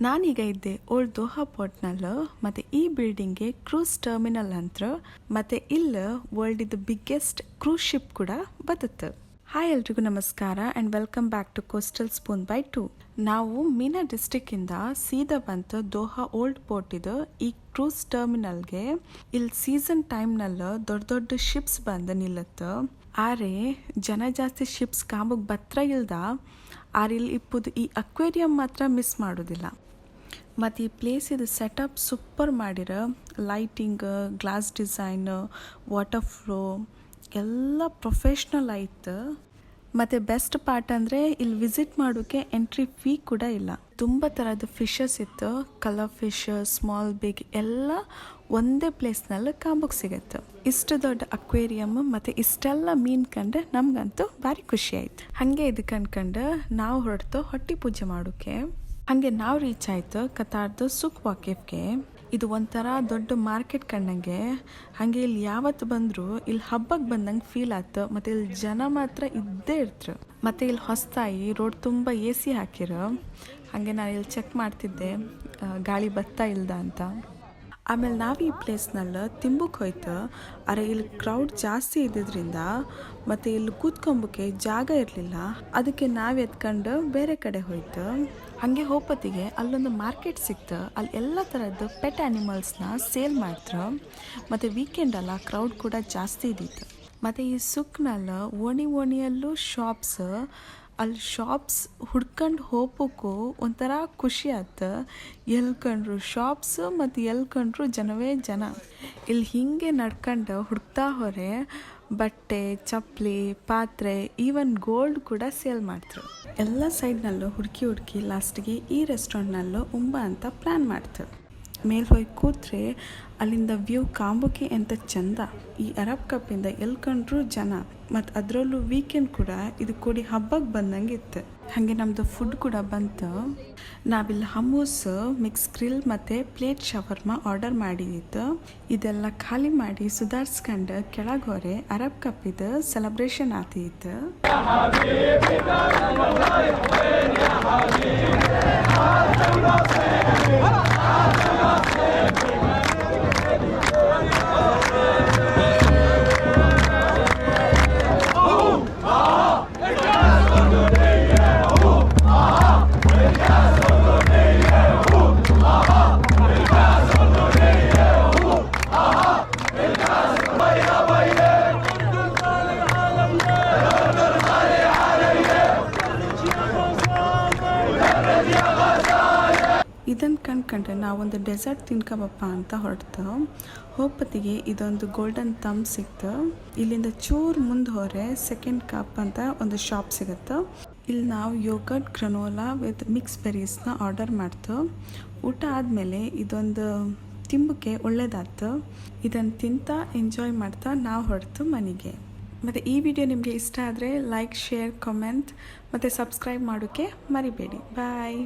ನಾನೀಗ ಇದ್ದೆ old Doha ಪೋರ್ಟ್ನಲ್ಲಿ ಮತ್ತು ಈ ಬಿಲ್ಡಿಂಗ್ಗೆ ಕ್ರೂಸ್ ಟರ್ಮಿನಲ್ ಅಂತ ಮತ್ತು ಇಲ್ಲಿ ವರ್ಲ್ಡ್ ಇದು ಬಿಗ್ಗೆಸ್ಟ್ ಕ್ರೂಸ್ ಶಿಪ್ ಕೂಡ ಬದುತ್ತೆ. ಹಾಯ್ ಎಲ್ರಿಗೂ ನಮಸ್ಕಾರ and welcome back to coastal spoon by 2. ನಾವು ಮೀನಾ ಡಿಸ್ಟಿಕ್ಕಿಂದ ಸೀದಾ ಬಂತು ದೋಹಾ ಓಲ್ಡ್ ಪೋರ್ಟ್ ಇದು ಈ ಕ್ರೂಸ್ ಟರ್ಮಿನಲ್ಗೆ. ಇಲ್ಲಿ ಸೀಸನ್ ಟೈಮ್ನಲ್ಲಿ ದೊಡ್ಡ ದೊಡ್ಡ ಶಿಪ್ಸ್ ಬಂದು ನಿಲ್ಲುತ್ತೆ. ಆರೆ ಜನ ಜಾಸ್ತಿ ಶಿಪ್ಸ್ ಕಾಂಬಕ್ಕೆ ಬತ್ರ ಇಲ್ದ ಆರಿಲ್ಲಿ ಇಪ್ಪುದು ಈ ಅಕ್ವೇರಿಯಂ ಮಾತ್ರ ಮಿಸ್ ಮಾಡೋದಿಲ್ಲ. ಮತ್ತು ಈ ಪ್ಲೇಸ್ ಇದು ಸೆಟಪ್ ಸೂಪರ್ ಮಾಡಿರ, lighting, glass design, water flow ಎಲ್ಲ ಪ್ರೊಫೆಷ್ನಲ್ ಆಯ್ತು. ಮತ್ತು ಬೆಸ್ಟ್ ಪಾರ್ಟ್ ಅಂದರೆ ಇಲ್ಲಿ ವಿಸಿಟ್ ಮಾಡೋಕ್ಕೆ ಎಂಟ್ರಿ ಫೀ ಕೂಡ ಇಲ್ಲ. ತುಂಬ ಥರದ ಫಿಶಸ್ ಇತ್ತು, ಕಲರ್ ಫಿಶ್, ಸ್ಮಾಲ್ ಬಿಗ್ ಎಲ್ಲ ಒಂದೇ ಪ್ಲೇಸ್ನಲ್ಲಿ ಕಾಂಬಕ್ಕೆ ಸಿಗುತ್ತೆ. ಇಷ್ಟು ದೊಡ್ಡ ಅಕ್ವೇರಿಯಮ್ ಮತ್ತು ಇಷ್ಟೆಲ್ಲ ಮೀನು ಕಂಡ್ರೆ ನಮಗಂತೂ ಭಾರಿ ಖುಷಿ ಆಯ್ತು. ಹಾಗೆ ಇದು ಕಂಡ್ಕೊಂಡು ನಾವು ಹೊರಡ್ತು ಹೊಟ್ಟೆ ಪೂಜೆ ಮಾಡೋಕ್ಕೆ. ಹಾಗೆ ನಾವು ರೀಚ್ ಆಯಿತು ಕತಾರ್ದು ಸುಕ್ ವಾಕಿಫ್ಗೆ. ಇದು ಒಂಥರ ದೊಡ್ಡ ಮಾರ್ಕೆಟ್ ಕಂಡಂಗೆ. ಹಾಗೆ ಇಲ್ಲಿ ಯಾವತ್ತು ಬಂದರೂ ಇಲ್ಲಿ ಹಬ್ಬಕ್ಕೆ ಬಂದಂಗೆ ಫೀಲ್ ಆಯ್ತು. ಮತ್ತು ಇಲ್ಲಿ ಜನ ಮಾತ್ರ ಇದ್ದೇ ಇರ್ತರು. ಮತ್ತು ಇಲ್ಲಿ ಹೊಸತಾಯಿ ರೋಡ್ ತುಂಬ AC ಹಾಕಿರು. ಹಾಗೆ ನಾನು ಇಲ್ಲಿ ಚೆಕ್ ಮಾಡ್ತಿದ್ದೆ ಗಾಳಿ ಬತ್ತಾ ಇಲ್ದ ಅಂತ. ಆಮೇಲೆ ನಾವು ಈ ಪ್ಲೇಸ್ನಲ್ಲಿ ತಿಂಬಕ್ಕೆ ಹೋಯ್ತು. ಆದರೆ ಇಲ್ಲಿ ಕ್ರೌಡ್ ಜಾಸ್ತಿ ಇದ್ದಿದ್ದರಿಂದ ಮತ್ತು ಇಲ್ಲಿ ಕೂತ್ಕೊಂಬಕ್ಕೆ ಜಾಗ ಇರಲಿಲ್ಲ. ಅದಕ್ಕೆ ನಾವು ಎತ್ಕೊಂಡು ಬೇರೆ ಕಡೆ ಹೋಯ್ತು. ಹಾಗೆ ಹೋಪತ್ತಿಗೆ ಅಲ್ಲೊಂದು ಮಾರ್ಕೆಟ್ ಸಿಕ್ತು. ಅಲ್ಲಿ ಎಲ್ಲ ಥರದ್ದು ಪೆಟ್ ಆ್ಯನಿಮಲ್ಸ್ನ ಸೇಲ್ ಮಾಡ್ತಾರೆ. ಮತ್ತು ವೀಕೆಂಡ್ ಅಲ್ಲ, ಕ್ರೌಡ್ ಕೂಡ ಜಾಸ್ತಿ ಇದ್ದಿತ್ತು. ಮತ್ತು ಈ ಸುಕ್ನಲ್ಲಿ ಓಣಿಯಲ್ಲೂ ಶಾಪ್ಸ್. ಅಲ್ಲಿ ಶಾಪ್ಸ್ ಹುಡ್ಕೊಂಡು ಹೋಗೋಕ್ಕೂ ಒಂಥರ ಖುಷಿ ಆಯ್ತು. ಎಲ್ಲಿ ಕಂಡ್ರು ಶಾಪ್ಸ್ ಮತ್ತು ಎಲ್ಲಿ ಕಂಡ್ರು ಜನವೇ ಜನ. ಇಲ್ಲಿ ಹೀಗೆ ನಡ್ಕೊಂಡು ಹುಡುಕ್ತಾ ಹೋರೆ ಬಟ್ಟೆ, ಚಪ್ಪಲಿ, ಪಾತ್ರೆ, ಈವನ್ ಗೋಲ್ಡ್ ಕೂಡ ಸೇಲ್ ಮಾಡ್ತಾರೆ. ಎಲ್ಲ ಸೈಡ್ನಲ್ಲೂ ಹುಡುಕಿ ಲಾಸ್ಟಿಗೆ ಈ ರೆಸ್ಟೋರೆಂಟ್ನಲ್ಲೂ ಅಂತ ಪ್ಲ್ಯಾನ್ ಮಾಡ್ತಾರೆ. ಮೇಲೆ ಹೋಗಿ ಕೂತ್ರೆ ಅಲ್ಲಿಂದ ವ್ಯೂ ಕಾಂಬುಕೆ ಎಂತ ಚಂದ. ಈ ಅರಬ್ ಕಪ್ಪಿಂದ ಎಲ್ಲಿ ಕಂಡ್ರು ಜನ. ಮತ್ತು ಅದರಲ್ಲೂ ವೀಕೆಂಡ್ ಕೂಡ ಇದು ಕೂಡಿ ಹಬ್ಬಕ್ಕೆ ಬಂದಂಗೆ ಇತ್ತು. ಹಾಗೆ ನಮ್ಮದು ಫುಡ್ ಕೂಡ ಬಂತು. ನಾವಿಲ್ಲಿ ಹಮ್ಮೂಸ್, ಮಿಕ್ಸ್ ಗ್ರಿಲ್ ಮತ್ತು ಪ್ಲೇಟ್ ಶವರ್ಮ ಆರ್ಡರ್ ಮಾಡಿದ್ದು. ಇದೆಲ್ಲ ಖಾಲಿ ಮಾಡಿ ಸುಧಾರಿಸ್ಕೊಂಡು ಕೆಳಗೆ ಹೋರೆ ಅರಬ್ ಕಪ್ಪಿದು ಸೆಲೆಬ್ರೇಷನ್ ಆತಿತ್ತು. ಇದನ್ನು ಕಂಡ್ರೆ ನಾವೊಂದು ಡೆಸರ್ಟ್ ತಿನ್ಕೊಬಪ್ಪ ಅಂತ ಹೊರಡ್ತು. ಹೋಪತ್ತಿಗೆ ಇದೊಂದು ಗೋಲ್ಡನ್ ತಮ್ ಸಿಕ್ತು. ಇಲ್ಲಿಂದ ಚೂರು ಮುಂದೆ ಹೋರೆ ಸೆಕೆಂಡ್ ಕಪ್ ಅಂತ ಒಂದು ಶಾಪ್ ಸಿಗುತ್ತೆ. ಇಲ್ಲಿ ನಾವು ಯೋಗರ್ಟ್, ಗ್ರನೋಲಾ ವಿತ್ ಮಿಕ್ಸ್ ಬೆರೀಸ್ನ ಆರ್ಡರ್ ಮಾಡ್ತು. ಊಟ ಆದಮೇಲೆ ಇದೊಂದು ತಿಂಬಕ್ಕೆ ಒಳ್ಳೇದಾಯ್ತು. ಇದನ್ನು ತಿಂತ ಎಂಜಾಯ್ ಮಾಡ್ತಾ ನಾವು ಹೊರಡ್ತು ಮನೆಗೆ. ಮತ್ತು ಈ ವಿಡಿಯೋ ನಿಮಗೆ ಇಷ್ಟ ಆದರೆ ಲೈಕ್, ಶೇರ್, ಕಮೆಂಟ್ ಮತ್ತು ಸಬ್ಸ್ಕ್ರೈಬ್ ಮಾಡೋಕ್ಕೆ ಮರಿಬೇಡಿ. ಬಾಯ್.